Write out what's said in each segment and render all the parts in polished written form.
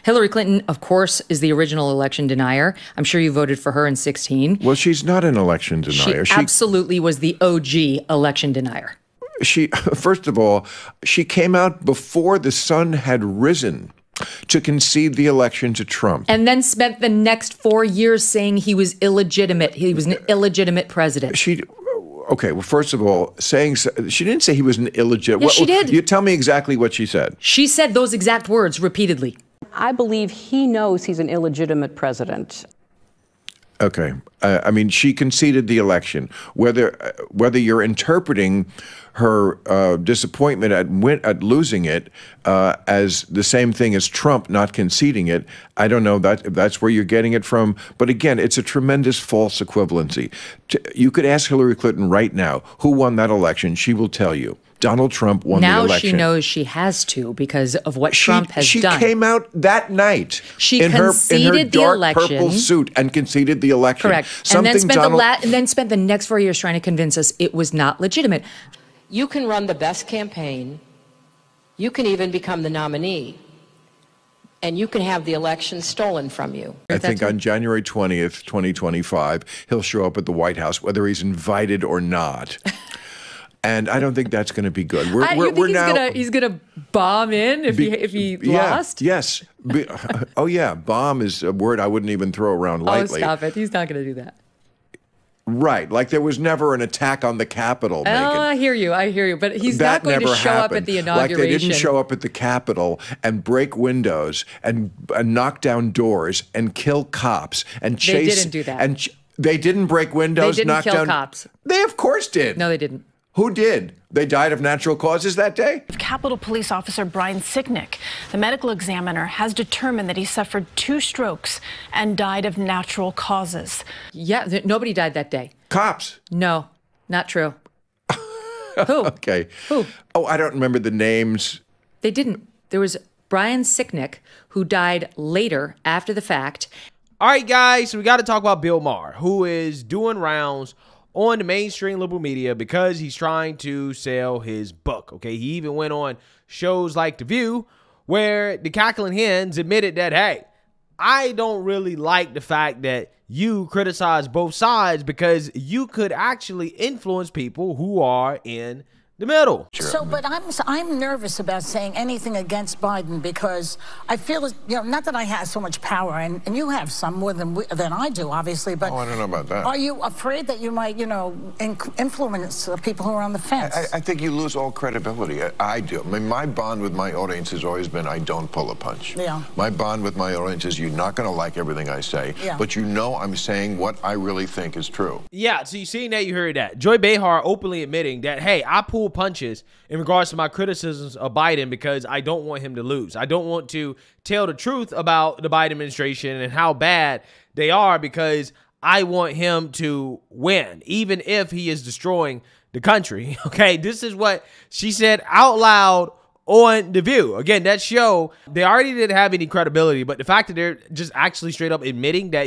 Hillary Clinton, of course, is the original election denier. I'm sure you voted for her in 2016. Well, she's not an election denier. She absolutely was the OG election denier. First of all, she came out before the sun had risen to concede the election to Trump. And then spent the next 4 years saying he was illegitimate. He was an illegitimate president. Okay, well, first of all, she didn't say he was an illegitimate. Yes, she did. You tell me exactly what she said. She said those exact words repeatedly. I believe he knows he's an illegitimate president. Okay. I mean, she conceded the election. Whether you're interpreting her disappointment at losing it as the same thing as Trump not conceding it, I don't know if that's where you're getting it from. But again, it's a tremendous false equivalency. You could ask Hillary Clinton right now who won that election. She will tell you. Donald Trump won the election. Now she knows she has to because of what Trump has done. She came out that night in her dark purple suit and conceded the election. Correct. And then spent the next 4 years trying to convince us it was not legitimate. You can run the best campaign. You can even become the nominee. And you can have the election stolen from you. I think on January 20th, 2025, he'll show up at the White House, whether he's invited or not. And I don't think that's going to be good. He's gonna bomb in if he lost? Yes. Oh, yeah. Bomb is a word I wouldn't even throw around lightly. Oh, stop it. He's not going to do that. Right. Like there was never an attack on the Capitol, Megyn. Oh, I hear you. But he's not going to show up at the inauguration. Like they didn't show up at the Capitol and break windows and knock down doors and kill cops and chase. They didn't do that. And they didn't break windows, knock down. They didn't kill cops. They, of course, did. No, they didn't. Who did? They died of natural causes that day? Capitol Police Officer Brian Sicknick, the medical examiner, has determined that he suffered 2 strokes and died of natural causes. Yeah, nobody died that day. Cops? No, not true. Who? Okay. Who? Oh, I don't remember the names. They didn't. There was Brian Sicknick, who died later after the fact. All right, guys, so we got to talk about Bill Maher, who is doing rounds on the mainstream liberal media because he's trying to sell his book, okay? He even went on shows like The View where the cackling hens admitted that, hey, I don't really like the fact that you criticize both sides because you could actually influence people who are in the middle. So, but I'm nervous about saying anything against Biden because I feel, not that I have so much power, and you have some more than I do, obviously, but... Oh, I don't know about that. Are you afraid that you might, influence people who are on the fence? I think you lose all credibility. I do. I mean, my bond with my audience has always been I don't pull a punch. Yeah. My bond with my audience is you're not going to like everything I say, but I'm saying what I really think is true. Yeah, so you seen that, you heard that. Joy Behar openly admitting that, hey, I pull punches in regards to my criticisms of Biden because I don't want him to lose. I don't want to tell the truth about the Biden administration and how bad they are because I want him to win, even if he is destroying the country. Okay, this is what she said out loud on The View. Again, that show, they already didn't have any credibility, but the fact that they're just actually straight up admitting that,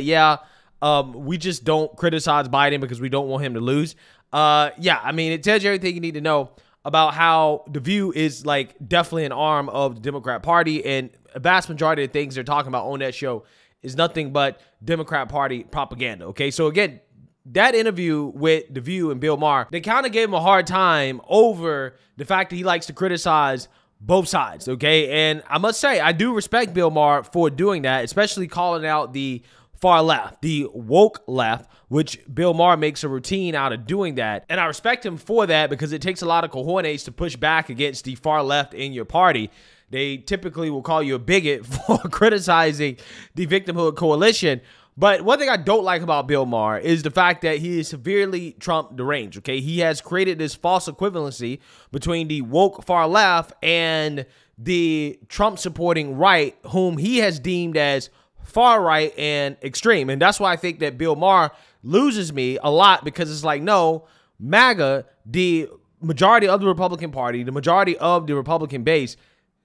we just don't criticize Biden because we don't want him to lose. I mean, it tells you everything you need to know about how The View is like definitely an arm of the Democrat Party, and a vast majority of things they're talking about on that show is nothing but Democrat Party propaganda. Okay, so again, that interview with The View and Bill Maher, they kind of gave him a hard time over the fact that he likes to criticize both sides. Okay, and I must say I do respect Bill Maher for doing that, especially calling out the far left, the woke left, which Bill Maher makes a routine out of doing that. And I respect him for that because it takes a lot of cojones to push back against the far left in your party. They typically will call you a bigot for criticizing the victimhood coalition. But one thing I don't like about Bill Maher is the fact that he is severely Trump deranged, okay? He has created this false equivalency between the woke far left and the Trump-supporting right, whom he has deemed as far right and extreme. And that's why I think that Bill Maher loses me a lot, because it's like, no, MAGA, the majority of the Republican Party, the majority of the Republican base,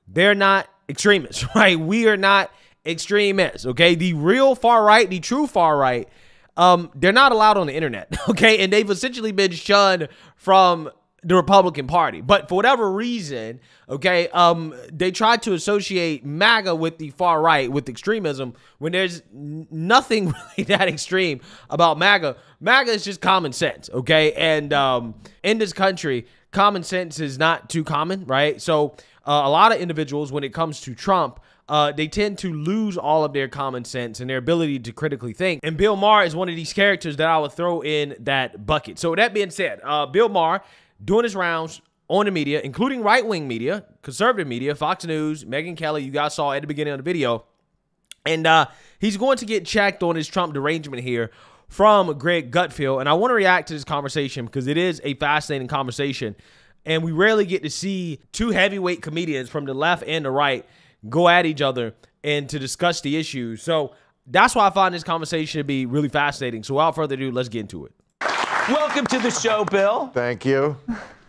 they're not extremists, right? We are not extremists, okay? The real far right, the true far right, they're not allowed on the internet, okay? And they've essentially been shunned from the Republican Party. But for whatever reason, okay, they tried to associate MAGA with the far right, with extremism, when there's nothing really that extreme about MAGA. MAGA is just common sense, okay? And in this country, common sense is not too common, right? So a lot of individuals, when it comes to Trump, they tend to lose all of their common sense and their ability to critically think. And Bill Maher is one of these characters that I would throw in that bucket. So with that being said, Bill Maher doing his rounds on the media, including right-wing media, conservative media, Fox News, Megyn Kelly, you guys saw at the beginning of the video. And he's going to get checked on his Trump derangement here from Greg Gutfeld. And I want to react to this conversation because it is a fascinating conversation. And we rarely get to see two heavyweight comedians from the left and the right go at each other and to discuss the issues. So that's why I find this conversation to be really fascinating. So without further ado, let's get into it. Welcome to the show, Bill. Thank you.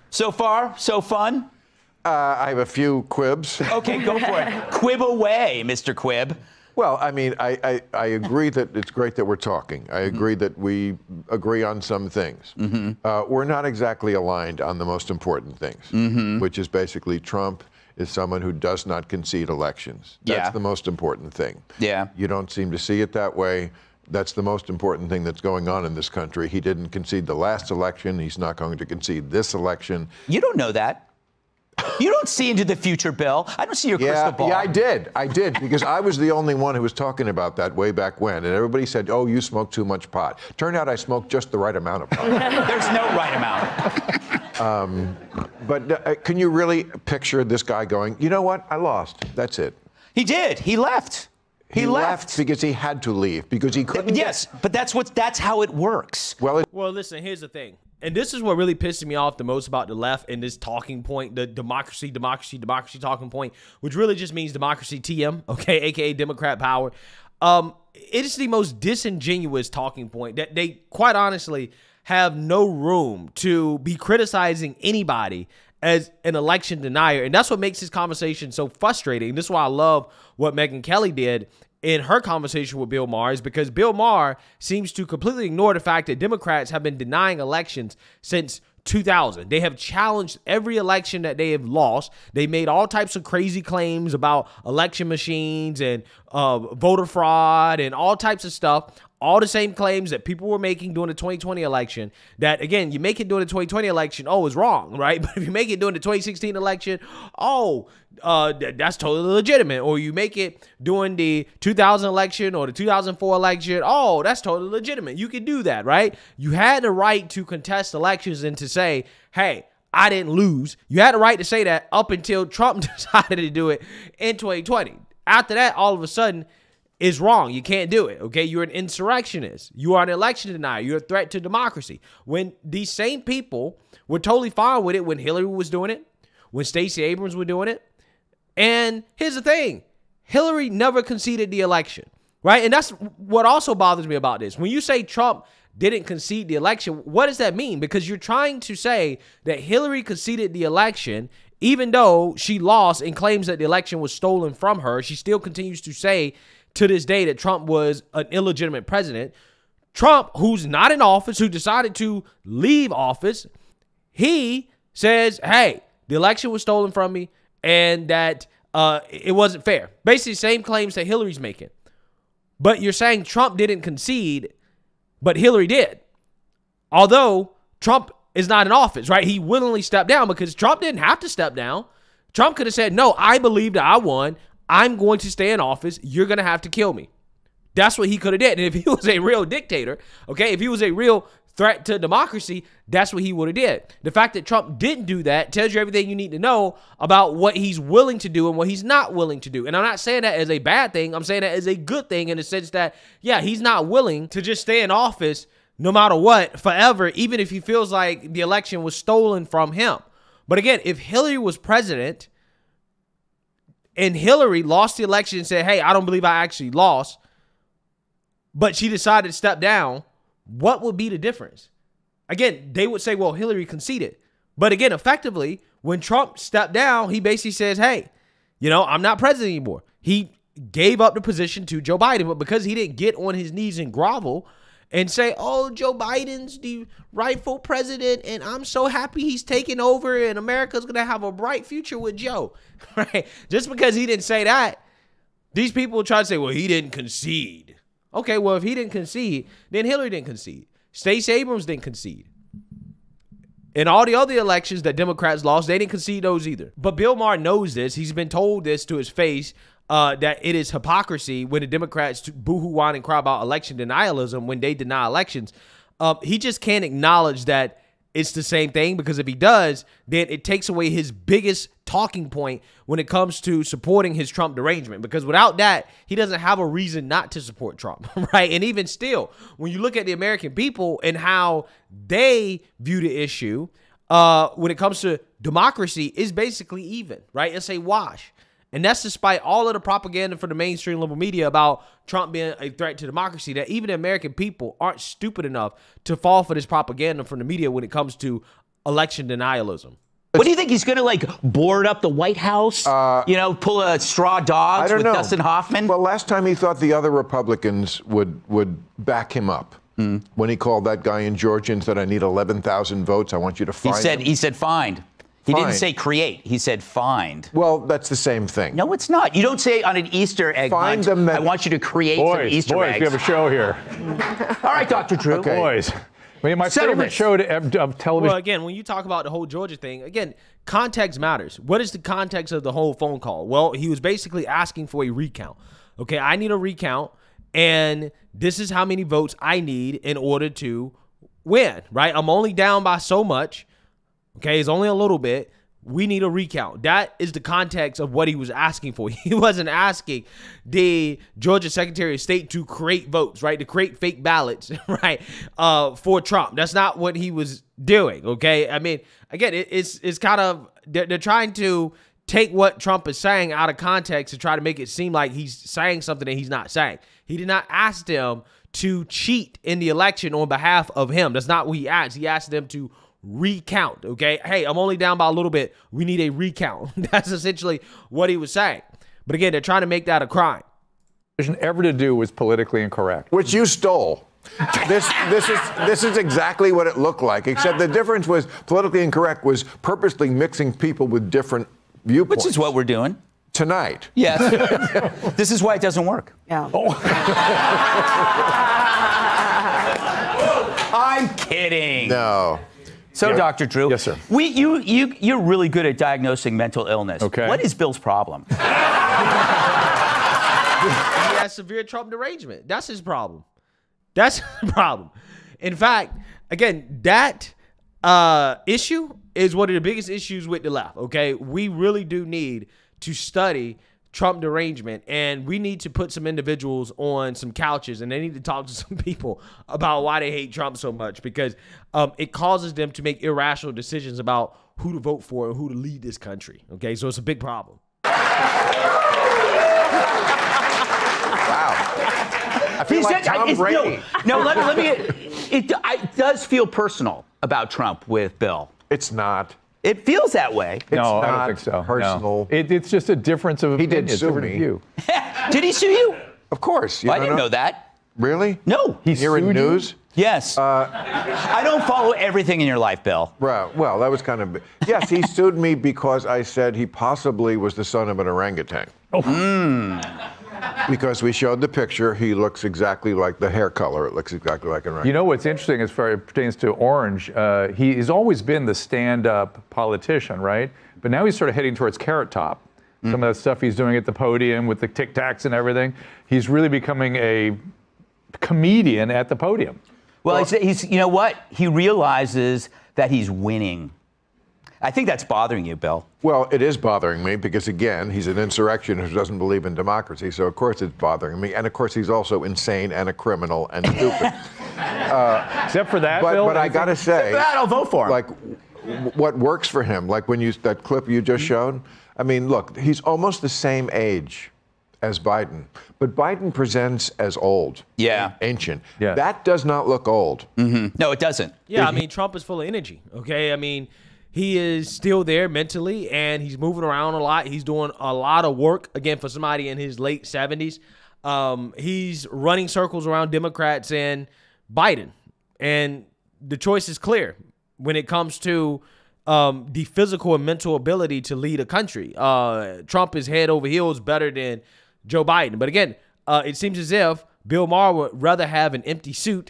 So far, so fun? I have a few quibs. Okay, go for it. Quib away, Mr. Quib. Well, I mean, I agree that it's great that we're talking. I agree that we agree on some things. We're not exactly aligned on the most important things, which is basically Trump is someone who does not concede elections. That's the most important thing. Yeah. You don't seem to see it that way. That's the most important thing that's going on in this country. He didn't concede the last election. He's not going to concede this election. You don't know that. You don't see into the future, Bill. I don't see your crystal ball. Yeah, I did, because I was the only one who was talking about that way back when, and everybody said, oh, you smoke too much pot. Turned out I smoked just the right amount of pot. There's no right amount. But can you really picture this guy going, you know what, I lost, that's it. He did, he left. He left because he had to leave, because he couldn't. Yes, but that's how it works. Well, listen, here's the thing. And this is what really pisses me off the most about the left and this talking point, the democracy talking point, which really just means democracy TM, okay, aka Democrat power. It is the most disingenuous talking point that they quite honestly have no room to be criticizing anybody as an election denier. And that's what makes this conversation so frustrating. This is why I love what Megyn Kelly did in her conversation with Bill Maher, is because Bill Maher seems to completely ignore the fact that Democrats have been denying elections since 2000. They have challenged every election that they have lost. They made all types of crazy claims about election machines and voter fraud and all types of stuff. All the same claims that people were making during the 2020 election that, again, you make it during the 2020 election, oh, it's wrong, right? But if you make it during the 2016 election, oh, that's totally legitimate. Or you make it during the 2000 election or the 2004 election, oh, that's totally legitimate. You can do that, right? You had the right to contest elections and to say, hey, I didn't lose. You had the right to say that up until Trump decided to do it in 2020. After that, all of a sudden, is wrong. You can't do it, okay? You're an insurrectionist. You are an election denier. You're a threat to democracy. When these same people were totally fine with it when Hillary was doing it, when Stacey Abrams were doing it. And here's the thing. Hillary never conceded the election, right? And that's what also bothers me about this. When you say Trump didn't concede the election, what does that mean? Because you're trying to say that Hillary conceded the election even though she lost and claims that the election was stolen from her. She still continues to say to this day that Trump was an illegitimate president. Trump, who's not in office, who decided to leave office, he says, hey, the election was stolen from me and that it wasn't fair. Basically, same claims that Hillary's making. But you're saying Trump didn't concede, but Hillary did. Although Trump is not in office, right? He willingly stepped down because Trump didn't have to step down. Trump could have said, no, I believe that I won. I'm going to stay in office. You're going to have to kill me. That's what he could have did. And if he was a real dictator, okay, if he was a real threat to democracy, that's what he would have did. The fact that Trump didn't do that tells you everything you need to know about what he's willing to do and what he's not willing to do. And I'm not saying that as a bad thing. I'm saying that as a good thing in the sense that, yeah, he's not willing to just stay in office no matter what forever, even if he feels like the election was stolen from him. But again, if Hillary was president and Hillary lost the election and said, hey, I don't believe I actually lost, but she decided to step down, what would be the difference? Again, they would say, well, Hillary conceded. But again, effectively, when Trump stepped down, he basically says, hey, you know, I'm not president anymore. He gave up the position to Joe Biden, but because he didn't get on his knees and grovel and say, oh, Joe Biden's the rightful president, and I'm so happy he's taking over, and America's going to have a bright future with Joe, right? Just because he didn't say that, these people try to say, well, he didn't concede. Okay, well, if he didn't concede, then Hillary didn't concede. Stacey Abrams didn't concede. And all the other elections that Democrats lost, they didn't concede those either. But Bill Maher knows this. He's been told this to his face, that it is hypocrisy when the Democrats boo-hoo, whine, and cry about election denialism when they deny elections. He just can't acknowledge that it's the same thing, because if he does, then it takes away his biggest talking point when it comes to supporting his Trump derangement, because without that, he doesn't have a reason not to support Trump, right? And even still, when you look at the American people and how they view the issue, when it comes to democracy, is basically even, right? It's a wash. And that's despite all of the propaganda from the mainstream liberal media about Trump being a threat to democracy, that even the American people aren't stupid enough to fall for this propaganda from the media when it comes to election denialism. What do you think? He's going to, like, board up the White House? Pull a straw dogs with Dustin Hoffman? Well, last time he thought the other Republicans would back him up. When he called that guy in Georgia and said, I need 11,000 votes, I want you to find him. He said find. He didn't say create. He said find. Well, that's the same thing. No, it's not. You don't say on an Easter egg hunt, I want you to create some Easter eggs. Boys, we have a show here. All right, Dr. Drew. Okay. Boys. My favorite show of television. Well, again, when you talk about the whole Georgia thing, again, context matters. What is the context of the whole phone call? Well, he was basically asking for a recount. Okay, I need a recount, and this is how many votes I need in order to win, right? I'm only down by so much. Okay, it's only a little bit. We need a recount. That is the context of what he was asking for. He wasn't asking the Georgia Secretary of State to create votes, right? To create fake ballots, right? For Trump. That's not what he was doing, okay? I mean, again, it's kind of, they're trying to take what Trump is saying out of context to try to make it seem like he's saying something that he's not saying. He did not ask them to cheat in the election on behalf of him. That's not what he asked. He asked them to recount, okay? Hey, I'm only down by a little bit. We need a recount. That's essentially what he was saying. But again, they're trying to make that a crime. Ever to do was politically incorrect. Which you stole. This is exactly what it looked like, except the difference was politically incorrect was purposely mixing people with different viewpoints. Which is what we're doing. Tonight. Yes. This is why it doesn't work. Yeah. I'm kidding. No. So, Dr. Drew. Yes, sir. You're really good at diagnosing mental illness. Okay. What is Bill's problem? He has severe Trump derangement. That's his problem. That's the problem. In fact, again, that issue is one of the biggest issues with the left, okay? We really do need to study Trump derangement, and we need to put some individuals on some couches, and they need to talk to some people about why they hate Trump so much, because it causes them to make irrational decisions about who to vote for and who to lead this country, okay? So it's a big problem. Wow. I feel like Tom Brady. No, let me. It does feel personal about Trump with Bill. It's not. It feels that way. No, I don't think so. Personal. No. It's just a difference of opinion. He did sue me. View. Did he sue you? Of course. I didn't know that. Really? No. You're in news? Yes. I don't follow everything in your life, Bill. Right. Well, that was kind of... Yes, he sued me because I said he possibly was the son of an orangutan. Oh. Because we showed the picture, he looks exactly like the hair color. It looks exactly like an orangutan. You know what's interesting as far as it pertains to Orange? He has always been the stand-up politician, right? But now he's sort of heading towards Carrot Top. Some of that stuff he's doing at the podium with the Tic Tacs and everything. He's really becoming a comedian at the podium. Well, he's you know what? He realizes that he's winning. I think that's bothering you, Bill. Well, it is bothering me because, again, he's an insurrectionist who doesn't believe in democracy, so of course it's bothering me. And of course he's also insane and a criminal and stupid. Except for that, Bill? But I gotta say, that, I'll vote for him. Like, what works for him, like when that clip you just showed, I mean, look, he's almost the same age as Biden, but Biden presents as old. Yeah. Ancient. Yeah. That does not look old. No, it doesn't. Yeah, I mean, Trump is full of energy, okay? I mean, he is still there mentally, and he's moving around a lot. He's doing a lot of work, again, for somebody in his late 70s. He's running circles around Democrats and Biden. And the choice is clear when it comes to the physical and mental ability to lead a country. Trump is head over heels better than Joe Biden. But again, it seems as if Bill Maher would rather have an empty suit,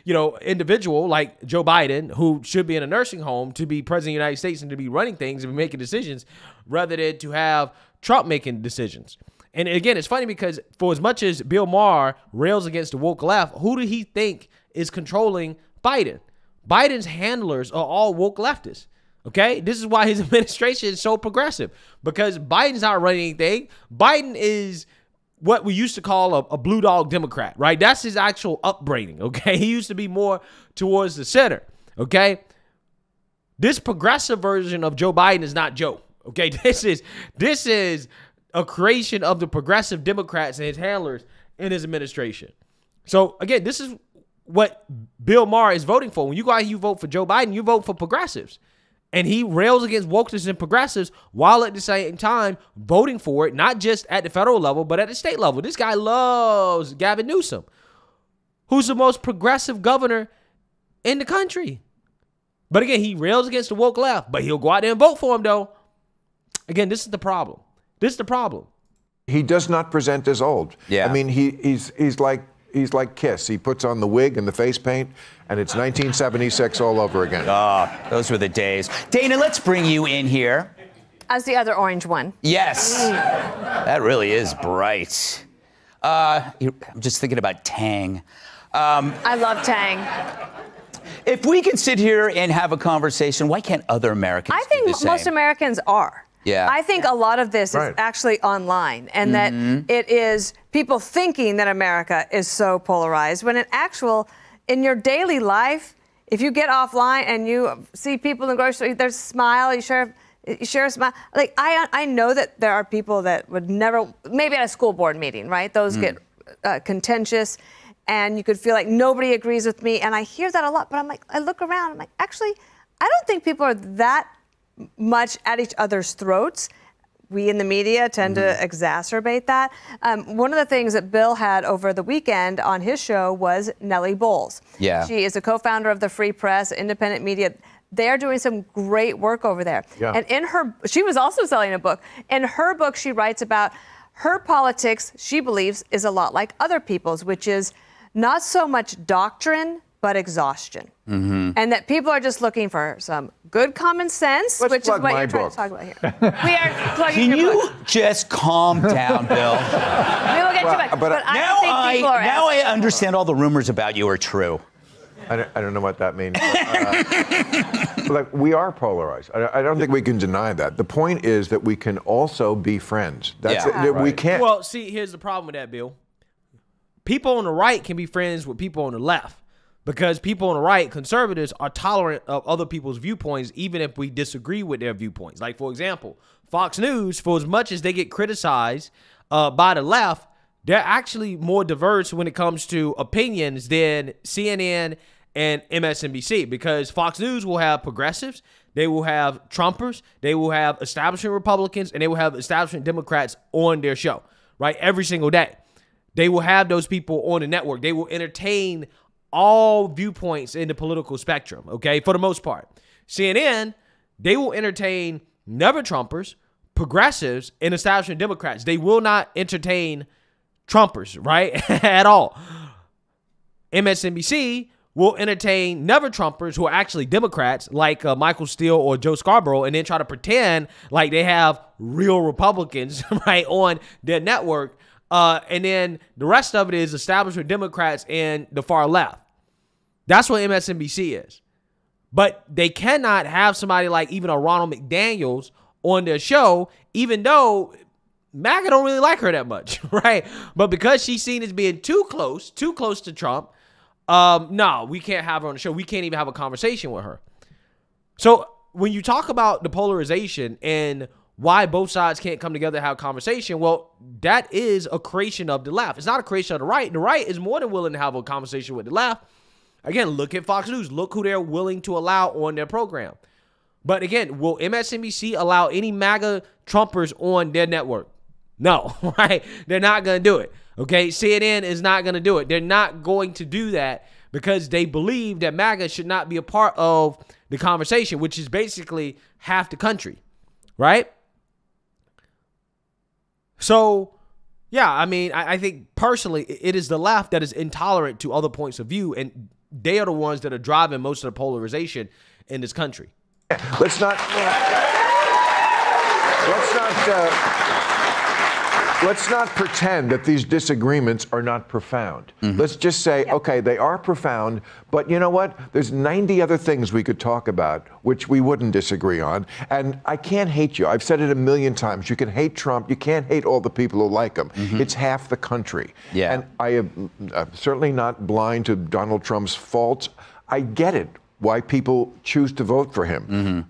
individual like Joe Biden, who should be in a nursing home to be president of the United States and to be running things and making decisions, rather than to have Trump making decisions. And again, it's funny because for as much as Bill Maher rails against the woke left, who do he think is controlling Biden? Biden's handlers are all woke leftists. Okay, this is why his administration is so progressive, because Biden's not running anything. Biden is what we used to call a blue dog Democrat, right? That's his actual upbringing. Okay, he used to be more towards the center. Okay, this progressive version of Joe Biden is not Joe. Okay, this is a creation of the progressive Democrats and his handlers in his administration. So again, this is what Bill Maher is voting for. When you go out and you vote for Joe Biden, you vote for progressives. And he rails against wokeness and progressives while at the same time voting for it, not just at the federal level, but at the state level. This guy loves Gavin Newsom, who's the most progressive governor in the country. But again, he rails against the woke left, but he'll go out there and vote for him, though. Again, this is the problem. This is the problem. He does not present as old. Yeah. I mean, he's like Kiss. He puts on the wig and the face paint, and it's 1976 all over again. Those were the days. Dana, let's bring you in here. As the other orange one. Yes. That really is bright. I'm just thinking about Tang. I love Tang. If we can sit here and have a conversation, why can't other Americans I think do the same? most Americans are. Yeah. I think a lot of this is actually online, and that it is people thinking that America is so polarized, when in your daily life, if you get offline and you see people in the grocery store, there's a smile, you share a smile. Like, I know that there are people that would never, maybe at a school board meeting, right? Those get contentious, and you could feel like nobody agrees with me, and I hear that a lot, but I look around, I'm like, actually, I don't think people are that much at each other's throats. We in the media tend to exacerbate that. One of the things that Bill had over the weekend on his show was Nellie Bowles. Yeah. She is a co-founder of the Free Press, independent media. They're doing some great work over there. Yeah. And she was also selling a book. In her book, she writes about her politics, she believes, is a lot like other people's, which is not so much doctrine, but exhaustion. And that people are just looking for some good common sense, Let's which is plug what my you're trying book. to talk about here. We are plugging Can your you book. just calm down, Bill? We will get you back. But I don't think people are Now I asking. understand all the rumors about you are true. I don't know what that means. Like, we are polarized. I don't think we can deny that. The point is that we can also be friends. That's Yeah. it. We can't. Well, see, here's the problem with that, Bill. People on the right can be friends with people on the left, because people on the right, conservatives, are tolerant of other people's viewpoints, even if we disagree with their viewpoints. Like, for example, Fox News, for as much as they get criticized by the left, they're actually more diverse when it comes to opinions than CNN and MSNBC, because Fox News will have progressives, they will have Trumpers, they will have establishment Republicans, and they will have establishment Democrats on their show, right? Every single day. They will have those people on the network. They will entertain all viewpoints in the political spectrum, okay, for the most part. CNN, they will entertain never Trumpers, progressives, and establishment Democrats. They will not entertain Trumpers, right, at all. MSNBC will entertain never Trumpers who are actually Democrats, like Michael Steele or Joe Scarborough, and then try to pretend like they have real Republicans, right, on their network. And then the rest of it is establishment Democrats and the far left. That's what MSNBC is. But they cannot have somebody like even a Ronald McDaniels on their show, even though MAGA don't really like her that much, right? But because she's seen as being too close to Trump, no, we can't have her on the show. We can't even have a conversation with her. So when you talk about the polarization and why both sides can't come together and have a conversation, well, that is a creation of the left. It's not a creation of the right. The right is more than willing to have a conversation with the left. Again, look at Fox News. Look who they're willing to allow on their program. But again, will MSNBC allow any MAGA Trumpers on their network? No, right? They're not going to do it. Okay, CNN is not going to do it. They're not going to do that because they believe that MAGA should not be a part of the conversation, which is basically half the country, right? So, yeah, I mean, I think personally it is the left that is intolerant to other points of view, and they are the ones that are driving most of the polarization in this country. Let's not pretend that these disagreements are not profound. Let's just say, okay, they are profound, but you know what? There's 90 other things we could talk about which we wouldn't disagree on. And I can't hate you. I've said it a million times. You can hate Trump. You can't hate all the people who like him. It's half the country. Yeah. And I am certainly not blind to Donald Trump's faults. I get it, why people choose to vote for him.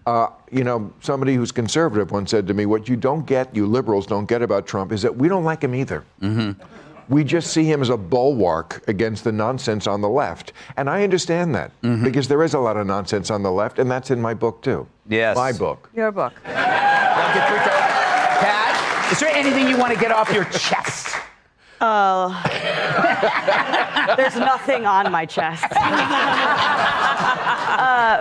You know, somebody who's conservative once said to me, what you don't get, you liberals don't get about Trump, is that we don't like him either. We just see him as a bulwark against the nonsense on the left. And I understand that, because there is a lot of nonsense on the left, and that's in my book, too. Yes. My book. Your book. Kat, is there anything you want to get off your chest? There's nothing on my chest.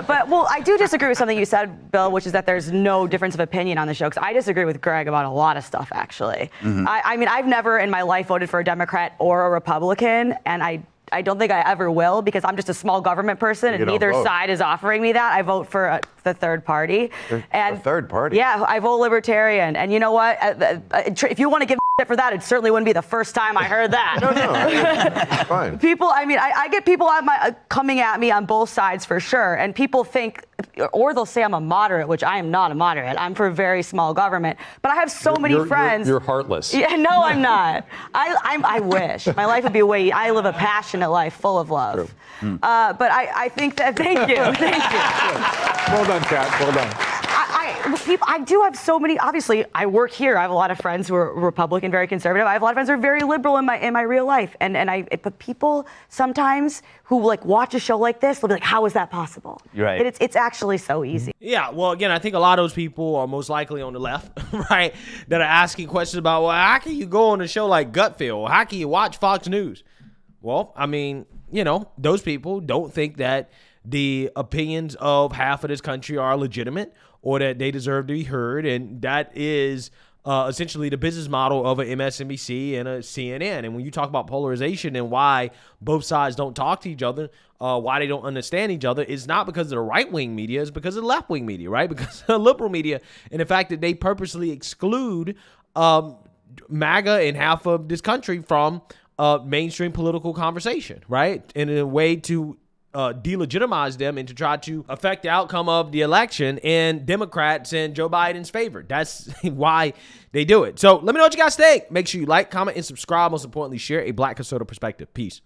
But, well, I do disagree with something you said, Bill, which is that there's no difference of opinion on the show, because I disagree with Greg about a lot of stuff, actually. I mean, I've never in my life voted for a Democrat or a Republican, and I don't think I ever will, because I'm just a small government person, and neither side is offering me that. I vote for the third party. The third party? Yeah, I vote Libertarian. And you know what? If you want to give shit for that, it certainly wouldn't be the first time I heard that. No, it's fine. People, I mean, I get people coming at me on both sides for sure, and people think, or they'll say I'm a moderate, which I am not a moderate. I'm for very small government. But I have so many friends. You're heartless. Yeah, no, I'm not. I wish. My life would be I live a passionate life full of love. But I think that, thank you. Well done, Kat. Well done. I do have so many. Obviously, I work here. I have a lot of friends who are Republican, very conservative. I have a lot of friends who are very liberal in my real life. But people sometimes who watch a show like this, they'll be like, "How is that possible?" Right. But it's actually so easy. Yeah. Well, again, I think a lot of those people are most likely on the left, right? That are asking questions about, well, how can you go on a show like Gutfeld? How can you watch Fox News? Well, I mean, those people don't think that the opinions of half of this country are legitimate or that they deserve to be heard. And that is essentially the business model of an MSNBC and a CNN. And when you talk about polarization and why both sides don't talk to each other, why they don't understand each other, it's not because of the right-wing media, it's because of the left-wing media, right? Because of the liberal media and the fact that they purposely exclude MAGA and half of this country from mainstream political conversation, right? In a way to delegitimize them and to try to affect the outcome of the election in Democrats and Joe Biden's favor. That's why they do it. So let me know what you guys think. Make sure you like, comment, and subscribe. Most importantly, share a Black conservative perspective. Peace.